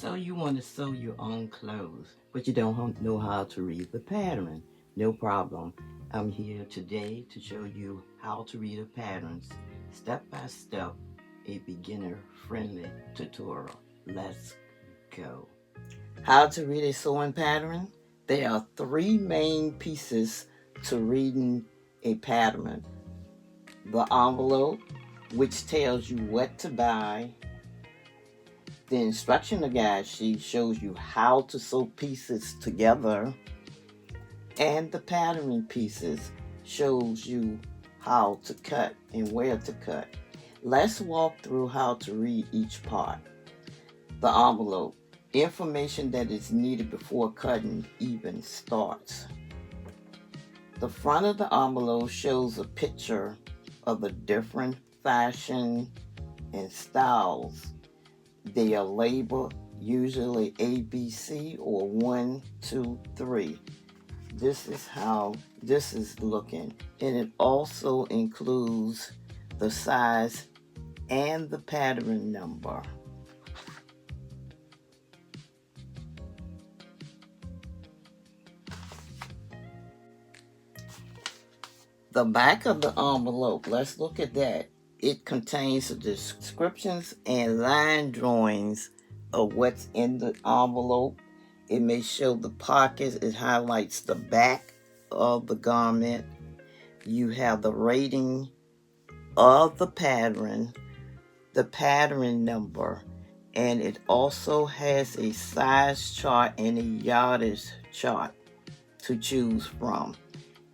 So you want to sew your own clothes, but you don't know how to read the pattern. No problem. I'm here today to show you how to read the patterns step by step, a beginner friendly tutorial. Let's go. How to read a sewing pattern? There are three main pieces to reading a pattern. The envelope, which tells you what to buy. The instructional guide sheet shows you how to sew pieces together. And the patterning pieces shows you how to cut and where to cut. Let's walk through how to read each part. The envelope, information that is needed before cutting even starts. The front of the envelope shows a picture of the different fashion and styles. They are labeled usually A, B, C, or 1, 2, 3. This is how this is looking. And it also includes the size and the pattern number. The back of the envelope, let's look at that. It contains the descriptions and line drawings of what's in the envelope. It may show the pockets. It highlights the back of the garment. You have the rating of the pattern number, and it also has a size chart and a yardage chart to choose from.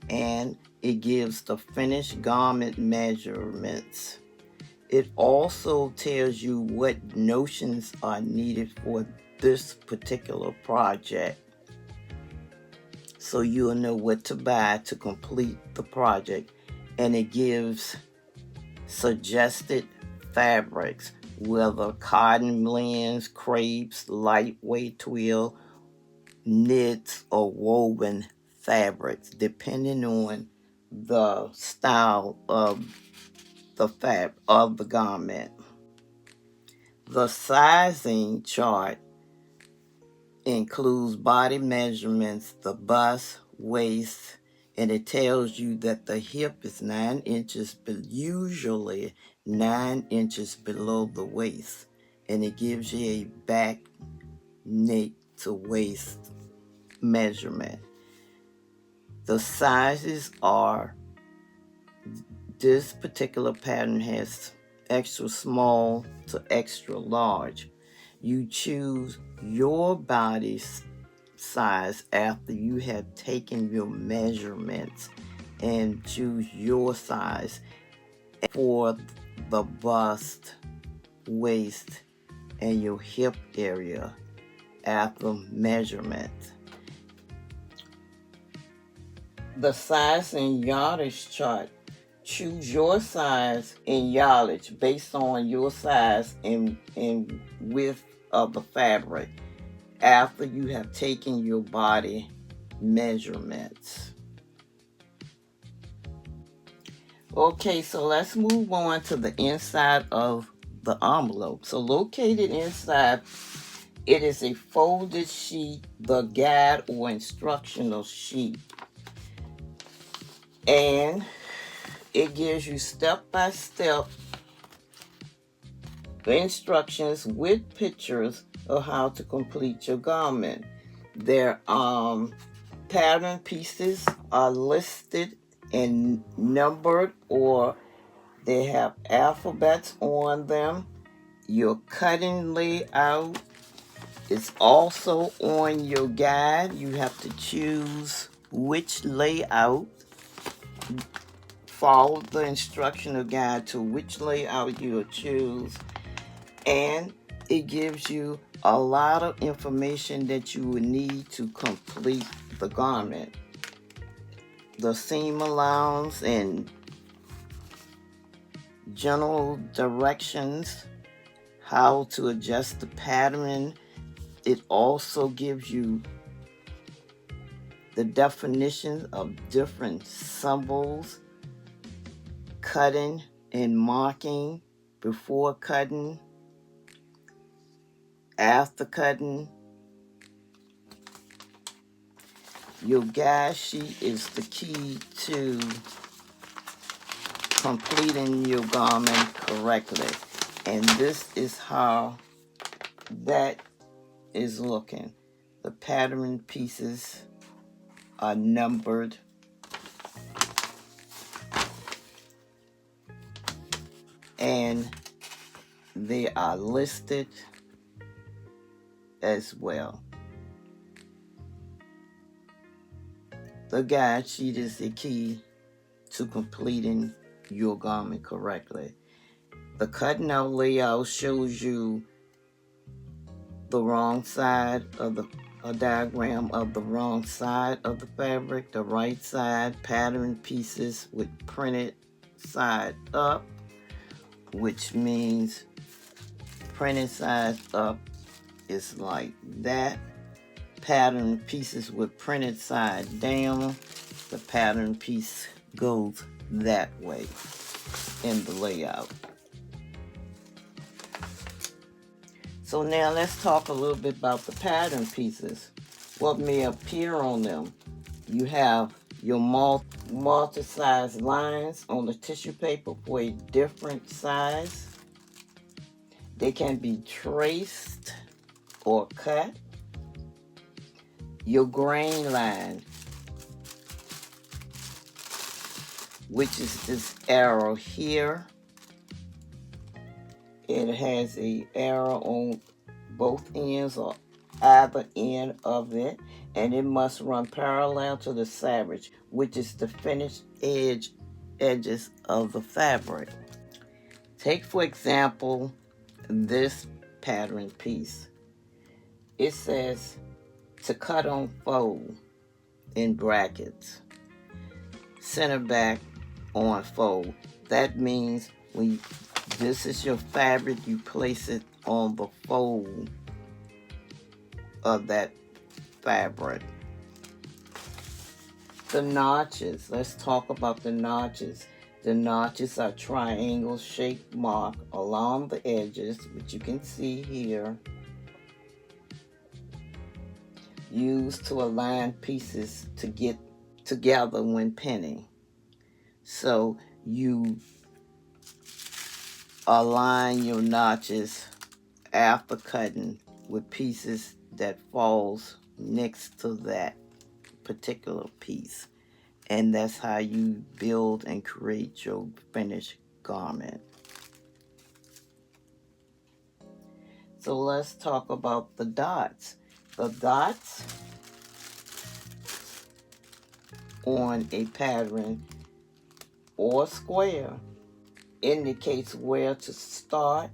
And it gives the finished garment measurements. It also tells you what notions are needed for this particular project, so you'll know what to buy to complete the project. And it gives suggested fabrics, whether cotton blends, crepes, lightweight twill, knits, or woven fabrics, depending on the style of the garment. The sizing chart includes body measurements, the bust, waist, and it tells you that the hip is 9 inches, but usually 9 inches below the waist. And it gives you a back, neck to waist measurement. The sizes are, this particular pattern has extra small to extra large. You choose your body size after you have taken your measurements and choose your size for the bust, waist, and your hip area after measurement. The size and yardage chart. Choose your size and yardage based on your size and width of the fabric after you have taken your body measurements. Okay, so let's move on to the inside of the envelope. So located inside, it is a folded sheet, the guide or instructional sheet. And it gives you step-by-step instructions with pictures of how to complete your garment. Their pattern pieces are listed and numbered, or they have alphabets on them. Your cutting layout is also on your guide. You have to choose which layout. Follow the instructional guide to which layout you'll choose, and it gives you a lot of information that you will need to complete the garment. The seam allowance and general directions, how to adjust the pattern. It also gives you the definition of different symbols, cutting and marking before cutting, After cutting, your guide sheet is the key to completing your garment correctly. And this is how that is looking. The pattern pieces are numbered. And they are listed as well. The guide sheet is the key to completing your garment correctly. The cutting out layout shows you the wrong side of a diagram of the wrong side of the fabric, the right side, pattern pieces with printed side up, which means printed side up is like that. Pattern pieces with printed side down, the pattern piece goes that way in the layout. So now let's talk a little bit about the pattern pieces. What may appear on them. You have your multi-size lines on the tissue paper for a different size. They can be traced or cut. Your grain line, which is this arrow here. It has an arrow on both ends or either end of it, and it must run parallel to the fabric, which is the finished edges of the fabric. Take, for example, this pattern piece. It says to cut on fold in brackets, center back on fold. That means when this is your fabric, you place it on the fold of that fabric. The notches, let's talk about the notches. The notches are triangle shaped mark along the edges, which you can see here, used to align pieces to get together when pinning. So you align your notches after cutting with pieces that falls next to that particular piece. And that's how you build and create your finished garment. So let's talk about the dots. The dots on a pattern or square indicates where to start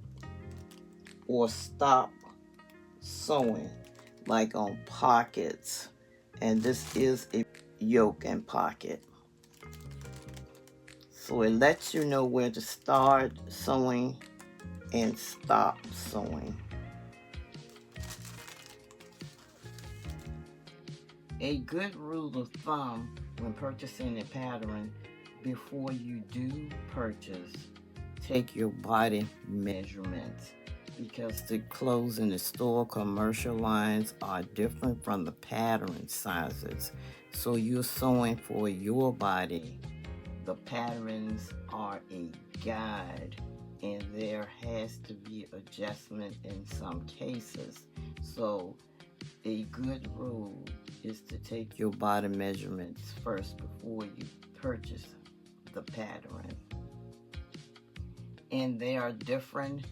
or stop sewing, like on pockets. And this is a yoke and pocket. So it lets you know where to start sewing and stop sewing. A good rule of thumb when purchasing a pattern, before you do purchase, take your body measurements, because the clothes in the store commercial lines are different from the pattern sizes. So you're sewing for your body. The patterns are a guide, and there has to be adjustment in some cases. So a good rule is to take your body measurements first before you purchase the pattern. And there are different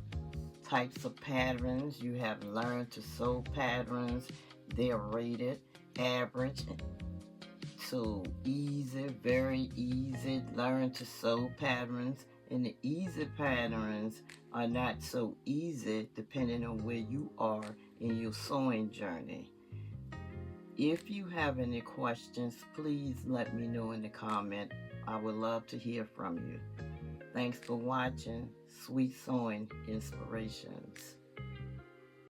types of patterns. You have learn to sew patterns. They are rated average to easy, very easy learn to sew patterns. And the easy patterns are not so easy depending on where you are in your sewing journey. If you have any questions, please let me know in the comment. I would love to hear from you. Thanks for watching Sweet Sewing Inspirations.